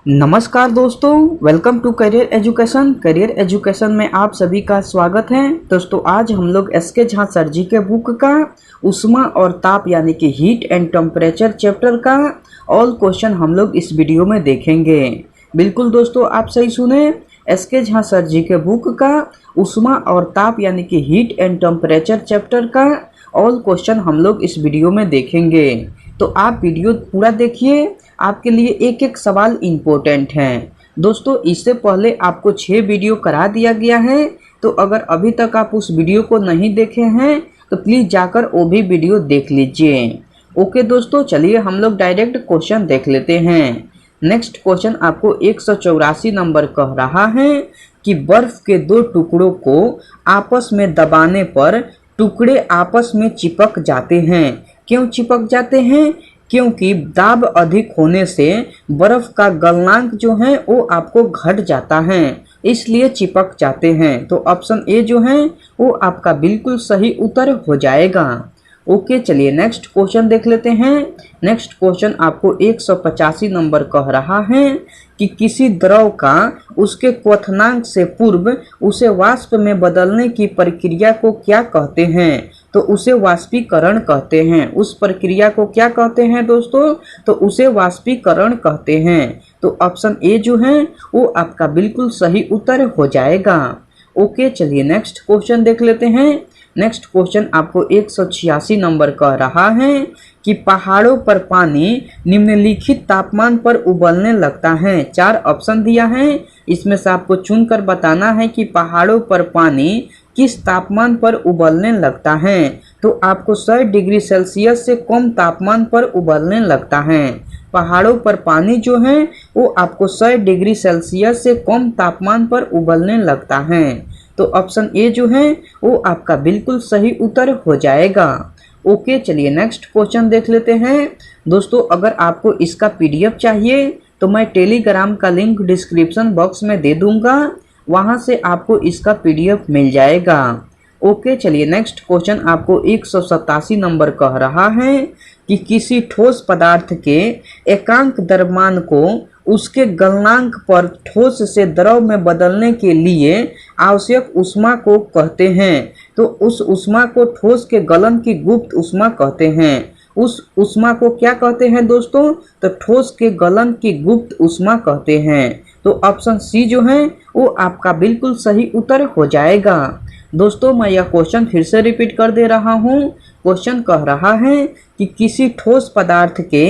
नमस्कार दोस्तों, welcome to career education. Career education में आप सभी का स्वागत है। दोस्तों आज हम लोग एसके झा सर जी के बुक का ऊष्मा और ताप यानी कि हीट एंड टेम्परेचर चैप्टर का ऑल क्वेश्चन हम लोग इस वीडियो में देखेंगे। बिल्कुल दोस्तों, आप सही सुने, एसके झा सर जी के बुक का ऊष्मा और ताप यानी कि हीट एंड टेम्परेचर चैप्टर का ऑल क्वेश्चन हम लोग इस वीडियो में देखेंगे। तो आप वीडियो पूरा देखिए, आपके लिए एक एक सवाल इम्पोर्टेंट हैं। दोस्तों इससे पहले आपको 6 वीडियो करा दिया गया है, तो अगर अभी तक आप उस वीडियो को नहीं देखे हैं तो प्लीज़ जाकर वो भी वीडियो देख लीजिए। ओके दोस्तों, चलिए हम लोग डायरेक्ट क्वेश्चन देख लेते हैं। नेक्स्ट क्वेश्चन आपको 184 नंबर कह रहा है कि बर्फ के 2 टुकड़ों को आपस में दबाने पर टुकड़े आपस में चिपक जाते हैं। क्यों चिपक जाते हैं? क्योंकि दाब अधिक होने से बर्फ का गलनांक जो है वो आपको घट जाता है, इसलिए चिपक जाते हैं। तो ऑप्शन ए जो है वो आपका बिल्कुल सही उत्तर हो जाएगा। ओके, चलिए नेक्स्ट क्वेश्चन देख लेते हैं। नेक्स्ट क्वेश्चन आपको 185 नंबर कह रहा है कि किसी द्रव का उसके क्वथनांक से पूर्व उसे वाष्प में बदलने की प्रक्रिया को क्या कहते हैं? तो उसे वाष्पीकरण कहते हैं। उस प्रक्रिया को क्या कहते हैं दोस्तों? तो उसे वाष्पीकरण कहते हैं। तो ऑप्शन ए जो है वो आपका बिल्कुल सही उत्तर हो जाएगा। ओके, चलिए नेक्स्ट क्वेश्चन देख लेते हैं। नेक्स्ट क्वेश्चन आपको 186 नंबर कह रहा है कि पहाड़ों पर पानी निम्नलिखित तापमान पर उबलने लगता है। 4 ऑप्शन दिया है, इसमें से आपको चुनकर बताना है कि पहाड़ों पर पानी किस तापमान पर उबलने लगता है। तो आपको 100 डिग्री सेल्सियस से कम तापमान पर उबलने लगता है। पहाड़ों पर पानी जो है वो आपको 100 डिग्री सेल्सियस से कम तापमान पर उबलने लगता है। तो ऑप्शन ए जो है वो आपका बिल्कुल सही उत्तर हो जाएगा। ओके, चलिए नेक्स्ट क्वेश्चन देख लेते हैं। दोस्तों अगर आपको इसका पीडीएफ चाहिए तो मैं टेलीग्राम का लिंक डिस्क्रिप्शन बॉक्स में दे दूंगा, वहां से आपको इसका पीडीएफ मिल जाएगा। ओके, चलिए नेक्स्ट क्वेश्चन आपको 187 नंबर कह रहा है कि किसी ठोस पदार्थ के एकांक द्रव्यमान को उसके गलनांक पर ठोस से द्रव में बदलने के लिए आवश्यक ऊष्मा को कहते हैं। तो उस ऊष्मा को ठोस के गलन की गुप्त ऊष्मा कहते हैं। उस ऊष्मा को क्या कहते हैं दोस्तों? तो ठोस के गलन की गुप्त ऊष्मा कहते हैं। तो ऑप्शन सी जो है वो आपका बिल्कुल सही उत्तर हो जाएगा। दोस्तों मैं यह क्वेश्चन फिर से रिपीट कर दे रहा हूँ। क्वेश्चन कह रहा है कि किसी ठोस पदार्थ के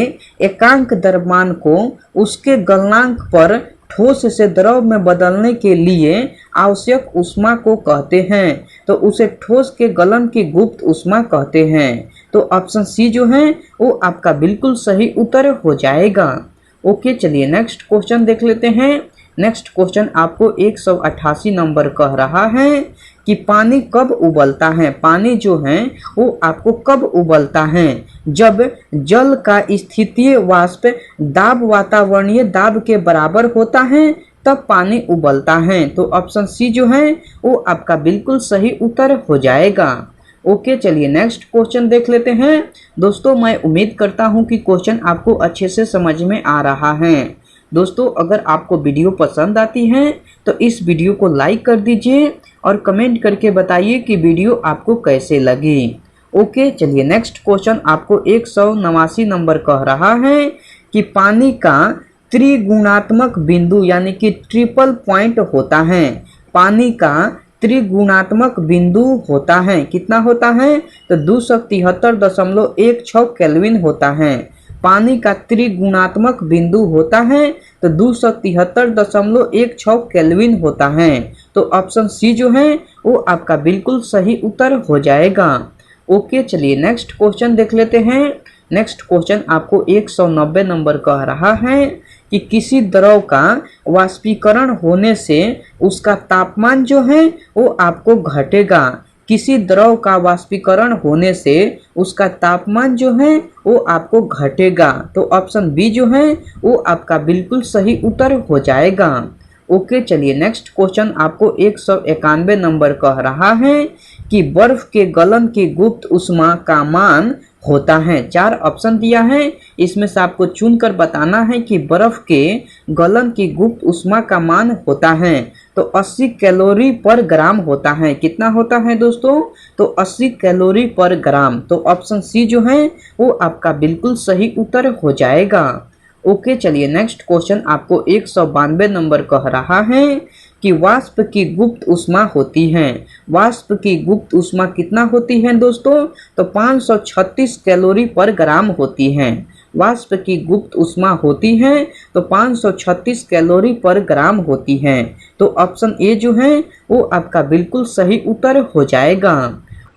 एकांक द्रव्यमान को उसके गलनांक पर ठोस से द्रव में बदलने के लिए आवश्यक ऊष्मा को कहते हैं। तो उसे ठोस के गलन की गुप्त ऊष्मा कहते हैं। तो ऑप्शन सी जो है वो आपका बिल्कुल सही उत्तर हो जाएगा। ओके, चलिए नेक्स्ट क्वेश्चन देख लेते हैं। नेक्स्ट क्वेश्चन आपको 188 नंबर कह रहा है कि पानी कब उबलता है। पानी जो है वो आपको कब उबलता है? जब जल का स्थितीय वाष्प दाब वातावरणीय दाब के बराबर होता है तब पानी उबलता है। तो ऑप्शन सी जो है वो आपका बिल्कुल सही उत्तर हो जाएगा। ओके, चलिए नेक्स्ट क्वेश्चन देख लेते हैं। दोस्तों मैं उम्मीद करता हूँ कि क्वेश्चन आपको अच्छे से समझ में आ रहा है। दोस्तों अगर आपको वीडियो पसंद आती है तो इस वीडियो को लाइक कर दीजिए और कमेंट करके बताइए कि वीडियो आपको कैसे लगी। ओके, चलिए नेक्स्ट क्वेश्चन आपको 189 नंबर कह रहा है कि पानी का त्रिगुणात्मक बिंदु यानी कि ट्रिपल पॉइंट होता है। पानी का त्रिगुणात्मक बिंदु होता है, कितना होता है? तो 273.16 केल्विन होता है। पानी का त्रिगुणात्मक बिंदु होता है तो 273.16 केल्विन होता है। तो ऑप्शन सी जो है वो आपका बिल्कुल सही उत्तर हो जाएगा। ओके, चलिए नेक्स्ट क्वेश्चन देख लेते हैं। नेक्स्ट क्वेश्चन आपको 190 नंबर कह रहा है कि किसी द्रव का वाष्पीकरण होने से उसका तापमान जो है वो आपको घटेगा। किसी द्रव का वाष्पीकरण होने से उसका तापमान जो है वो आपको घटेगा। तो ऑप्शन बी जो है वो आपका बिल्कुल सही उत्तर हो जाएगा। ओके, चलिए नेक्स्ट क्वेश्चन आपको 191 नंबर कह रहा है कि बर्फ के गलन की गुप्त ऊष्मा का मान होता है। 4 ऑप्शन दिया है, इसमें से आपको चुनकर बताना है कि बर्फ के गलन की गुप्त ऊष्मा का मान होता है तो 80 कैलोरी पर ग्राम होता है। कितना होता है दोस्तों? तो 80 कैलोरी पर ग्राम। तो ऑप्शन सी जो है वो आपका बिल्कुल सही उत्तर हो जाएगा। ओके, चलिए नेक्स्ट क्वेश्चन आपको 192 नंबर कह रहा है कि वाष्प की गुप्त ऊष्मा होती है। वाष्प की गुप्त ऊष्मा कितना होती है दोस्तों? तो 536 कैलोरी पर ग्राम होती है। वाष्प की गुप्त ऊष्मा होती है तो 536 कैलोरी पर ग्राम होती है। तो ऑप्शन ए जो है वो आपका बिल्कुल सही उत्तर हो जाएगा।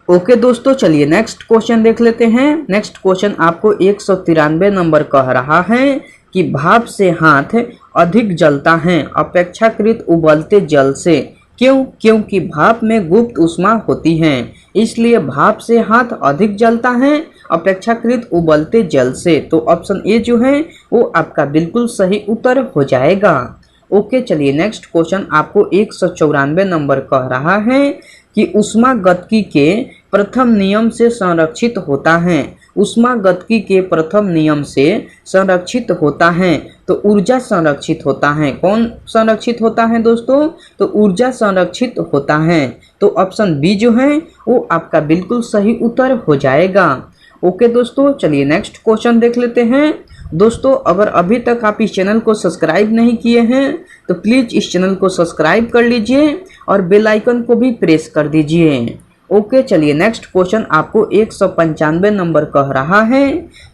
ओके दोस्तों, चलिए नेक्स्ट क्वेश्चन देख लेते हैं। नेक्स्ट क्वेश्चन आपको 193 नंबर कह रहा है कि भाप से हाथ अधिक जलता है अपेक्षाकृत उबलते जल से। क्यों? क्योंकि भाप में गुप्त ऊष्मा होती है, इसलिए भाप से हाथ अधिक जलता है अपेक्षाकृत उबलते जल से। तो ऑप्शन ए जो है वो आपका बिल्कुल सही उत्तर हो जाएगा। ओके, चलिए नेक्स्ट क्वेश्चन आपको 194 नंबर कह रहा है कि ऊष्मागतिकी के प्रथम नियम से संरक्षित होता है। ऊष्मागतिकी के प्रथम नियम से संरक्षित होता है तो ऊर्जा संरक्षित होता है। कौन संरक्षित होता है दोस्तों? तो ऊर्जा संरक्षित होता है। तो ऑप्शन बी जो है वो आपका बिल्कुल सही उत्तर हो जाएगा। ओके दोस्तों, चलिए नेक्स्ट क्वेश्चन देख लेते हैं। दोस्तों, अगर अभी तक आप इस चैनल को सब्सक्राइब नहीं किए हैं तो प्लीज़ इस चैनल को सब्सक्राइब कर लीजिए और बेल आइकन को भी प्रेस कर दीजिए। ओके, चलिए नेक्स्ट क्वेश्चन आपको 195 नंबर कह रहा है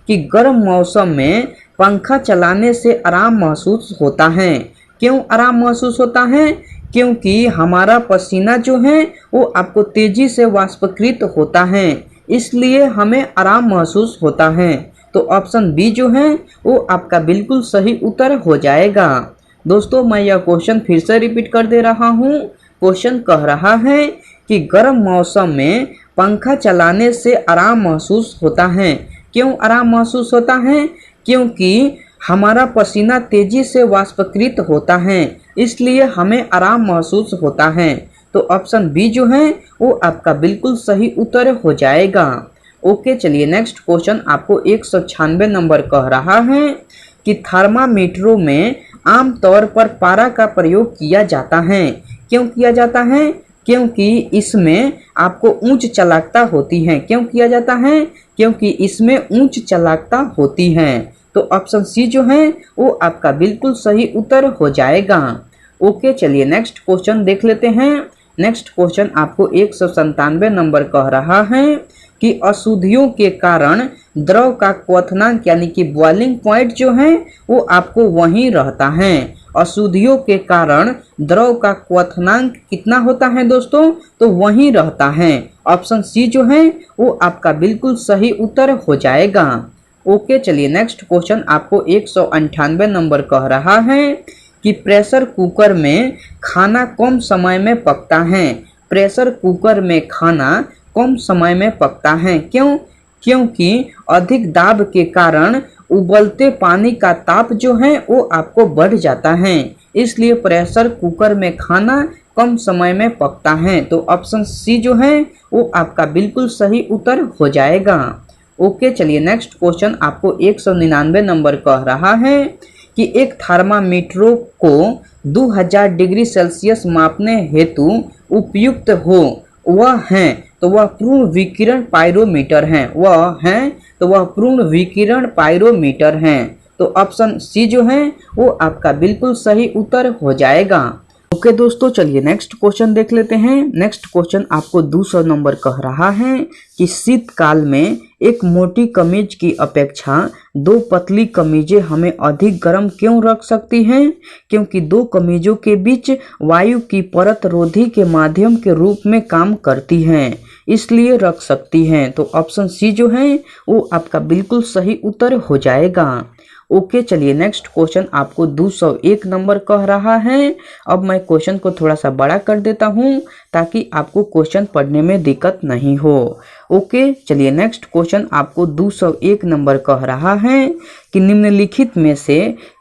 कि गर्म मौसम में पंखा चलाने से आराम महसूस होता है। क्यों आराम महसूस होता है? क्योंकि हमारा पसीना जो है वो आपको तेजी से वाष्पीकृत होता है, इसलिए हमें आराम महसूस होता है। तो ऑप्शन बी जो है वो आपका बिल्कुल सही उत्तर हो जाएगा। दोस्तों, मैं यह क्वेश्चन फिर से रिपीट कर दे रहा हूँ। क्वेश्चन कह रहा है कि गर्म मौसम में पंखा चलाने से आराम महसूस होता है। क्यों आराम महसूस होता है? क्योंकि हमारा पसीना तेजी से वाष्पीकृत होता है, इसलिए हमें आराम महसूस होता है। तो ऑप्शन बी जो है वो आपका बिल्कुल सही उत्तर हो जाएगा। ओके, चलिए नेक्स्ट क्वेश्चन आपको 196 नंबर कह रहा है कि थर्मामीटरों में आमतौर पर पारा का प्रयोग किया जाता है। क्यों किया जाता है? क्योंकि इसमें आपको उच्च चालकता होती है। क्यों किया जाता है? क्योंकि इसमें उच्च चालकता होती है। तो ऑप्शन सी जो है वो आपका बिल्कुल सही उत्तर हो जाएगा। ओके, चलिए नेक्स्ट क्वेश्चन देख लेते हैं। नेक्स्ट क्वेश्चन आपको 197 नंबर कह रहा है कि अशुद्धियों के कारण द्रव का क्वथनांक यानी कि बॉइलिंग पॉइंट जो है वो आपको वहीं रहता है। अशुद्धियों के कारण द्रव का क्वथनांक कितना होता है दोस्तों? तो वहीं रहता है। ऑप्शन सी जो है वो आपका बिल्कुल सही उत्तर हो जाएगा। ओके, चलिए नेक्स्ट क्वेश्चन आपको 198 नंबर कह रहा है कि प्रेशर कुकर में खाना कम समय में पकता है। प्रेशर कुकर में खाना कम समय में पकता है। क्यों? क्योंकि अधिक दाब के कारण उबलते पानी का ताप जो है वो आपको बढ़ जाता है, इसलिए प्रेशर कुकर में खाना कम समय में पकता है। तो ऑप्शन सी जो है वो आपका बिल्कुल सही उत्तर हो जाएगा। ओके, चलिए नेक्स्ट क्वेश्चन आपको 199 नंबर कह रहा है कि एक थर्मामीटरों को 2000 डिग्री सेल्सियस मापने हेतु उपयुक्त हो वह है तो वह पूर्ण विकिरण पाइरोमीटर है। वह है तो वह पूर्ण विकिरण पाइरोमीटर है। तो ऑप्शन सी जो है वो आपका बिल्कुल सही उत्तर हो जाएगा। ओके दोस्तों, चलिए नेक्स्ट क्वेश्चन देख लेते हैं। नेक्स्ट क्वेश्चन आपको 200 नंबर कह रहा है कि शीतकाल में एक मोटी कमीज की अपेक्षा 2 पतली कमीजें हमें अधिक गर्म क्यों रख सकती हैं? क्योंकि 2 कमीजों के बीच वायु की परत रोधी के माध्यम के रूप में काम करती हैं, इसलिए रख सकती हैं। तो ऑप्शन सी जो है वो आपका बिल्कुल सही उत्तर हो जाएगा। ओके, चलिए नेक्स्ट क्वेश्चन आपको 201 नंबर कह रहा है। अब मैं क्वेश्चन को थोड़ा सा बड़ा कर देता हूँ ताकि आपको क्वेश्चन पढ़ने में दिक्कत नहीं हो। ओके, चलिए नेक्स्ट क्वेश्चन आपको 201 नंबर कह रहा है कि निम्नलिखित में से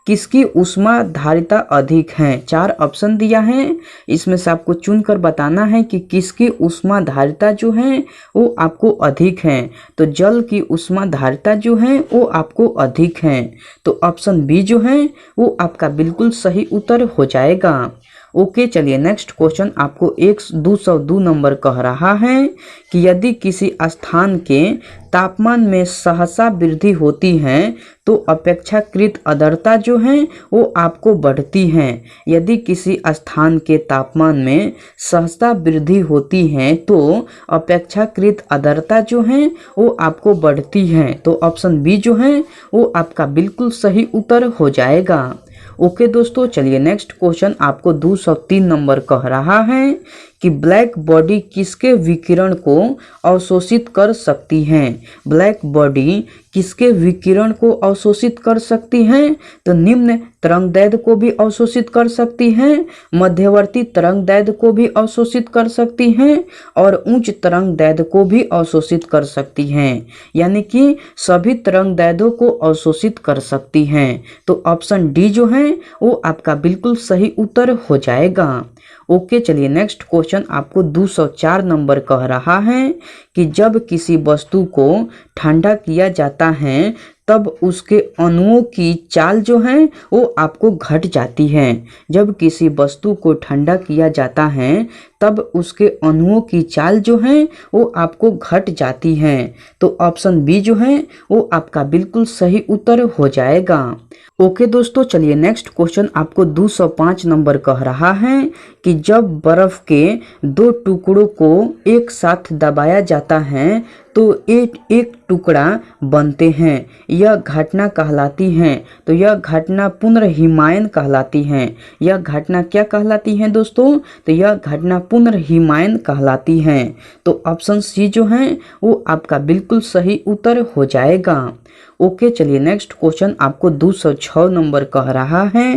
किसकी ऊष्मा धारिता अधिक है। 4 ऑप्शन दिया है, इसमें से आपको चुनकर बताना है कि किसकी ऊष्मा धारिता जो है वो आपको अधिक है। तो जल की ऊष्मा धारिता जो है वो आपको अधिक है, तो ऑप्शन बी जो है वो आपका बिल्कुल सही उत्तर हो जाएगा। ओके, चलिए नेक्स्ट क्वेश्चन आपको 202 नंबर कह रहा है कि यदि किसी स्थान के तापमान में सहसा वृद्धि होती है तो अपेक्षाकृत आर्द्रता जो है वो आपको बढ़ती है। यदि किसी स्थान के तापमान में सहसा वृद्धि होती है तो अपेक्षाकृत आर्द्रता जो है वो आपको बढ़ती है, तो ऑप्शन बी जो है वो आपका बिल्कुल सही उत्तर हो जाएगा। ओके दोस्तों, चलिए नेक्स्ट क्वेश्चन आपको 203 नंबर कह रहा है कि ब्लैक बॉडी किसके विकिरण को अवशोषित कर सकती है। ब्लैक बॉडी किसके विकिरण को अवशोषित कर सकती है, तो निम्न तरंगदैर्ध्य को भी अवशोषित कर सकती हैं, मध्यवर्ती तरंगदैर्ध्य को भी अवशोषित कर सकती हैं और उच्च तरंगदैर्ध्य को भी अवशोषित कर सकती हैं, यानी कि सभी तरंगदैर्ध्यों को अवशोषित कर सकती हैं। तो ऑप्शन डी जो है वो आपका बिल्कुल सही उत्तर हो जाएगा। ओके, चलिए नेक्स्ट क्वेश्चन आपको 204 नंबर कह रहा है कि जब किसी वस्तु को ठंडा किया जाता है तब उसके अणुओं की चाल जो है वो आपको घट जाती है। जब किसी वस्तु को ठंडा किया जाता है तब उसके अणुओं की चाल जो है वो आपको घट जाती है, तो ऑप्शन बी जो है वो आपका बिल्कुल सही उत्तर हो जाएगा। ओके दोस्तों, चलिए नेक्स्ट क्वेश्चन आपको 205 नंबर कह रहा है कि जब बर्फ के 2 टुकड़ों को एक साथ दबाया जाता है तो एक टुकड़ा बनते हैं, यह घटना कहलाती है। तो यह घटना पुनर्हिमायन कहलाती है। यह घटना क्या कहलाती है दोस्तों, तो यह घटना पुनर्हिमायन कहलाती है, तो ऑप्शन सी जो है वो आपका बिल्कुल सही उत्तर हो जाएगा। ओके, चलिए नेक्स्ट क्वेश्चन आपको 206 नंबर कह रहा है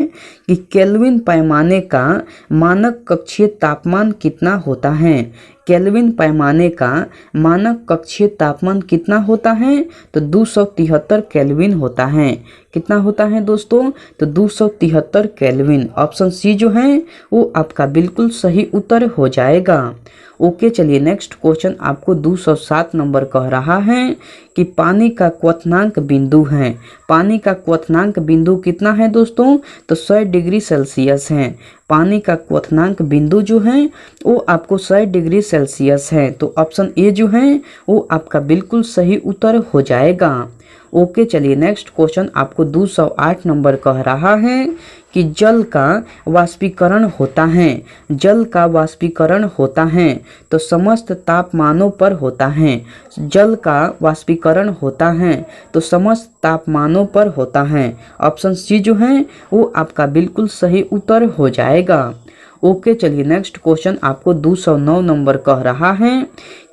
कि केल्विन पैमाने का मानक कक्षीय तापमान कितना होता है। केल्विन पैमाने का मानक कक्षीय तापमान कितना होता है, तो 273 केल्विन होता है। कितना होता है दोस्तों, तो 273 केल्विन। ऑप्शन सी जो है वो आपका बिल्कुल सही उत्तर हो जाएगा। ओके, चलिए नेक्स्ट क्वेश्चन आपको 207 नंबर कह रहा है कि पानी का क्वथनांक बिंदु है। पानी का क्वथनांक बिंदु कितना है दोस्तों, तो 100 डिग्री सेल्सियस है। पानी का क्वथनांक बिंदु जो है वो आपको 100 डिग्री सेल्सियस है, तो ऑप्शन ए जो है वो आपका बिल्कुल सही उत्तर हो जाएगा। ओके, चलिए नेक्स्ट क्वेश्चन आपको 208 नंबर कह रहा है कि जल का वाष्पीकरण होता है। जल का वाष्पीकरण होता है तो समस्त तापमानों पर होता है। जल का वाष्पीकरण होता है तो समस्त तापमानों पर होता है। ऑप्शन सी जो है वो आपका बिल्कुल सही उत्तर हो जाएगा। ओके, चलिए नेक्स्ट क्वेश्चन आपको 209 नंबर कह रहा है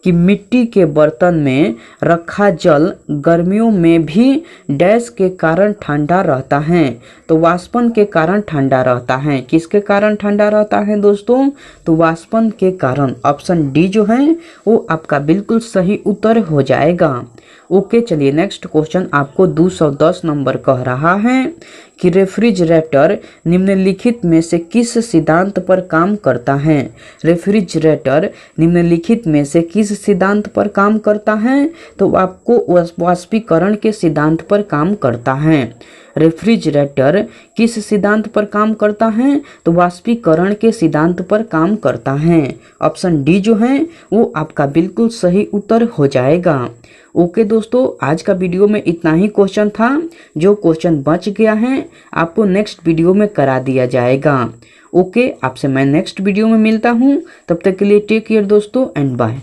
कि मिट्टी के बर्तन में रखा जल गर्मियों में भी डैश के कारण ठंडा रहता है, तो वाष्पन के कारण ठंडा रहता है। किसके कारण ठंडा रहता है दोस्तों, तो वाष्पन के कारण। ऑप्शन डी जो है वो आपका बिल्कुल सही उत्तर हो जाएगा। ओके, चलिए नेक्स्ट क्वेश्चन आपको 210 नंबर कह रहा है कि रेफ्रिजरेटर निम्नलिखित में से किस सिद्धांत पर काम करता है। रेफ्रिजरेटर निम्नलिखित में से किस सिद्धांत पर काम करता है, तो आपको वाष्पीकरण के सिद्धांत पर काम करता है। रेफ्रिजरेटर किस सिद्धांत पर काम करता है, तो वाष्पीकरण के सिद्धांत पर काम करता है। ऑप्शन डी जो है वो आपका बिल्कुल सही उत्तर हो जाएगा। ओके दोस्तों, आज का वीडियो में इतना ही क्वेश्चन था। जो क्वेश्चन बच गया है आपको नेक्स्ट वीडियो में करा दिया जाएगा। ओके, आपसे मैं नेक्स्ट वीडियो में मिलता हूँ, तब तक के लिए टेक केयर दोस्तों एंड बाय।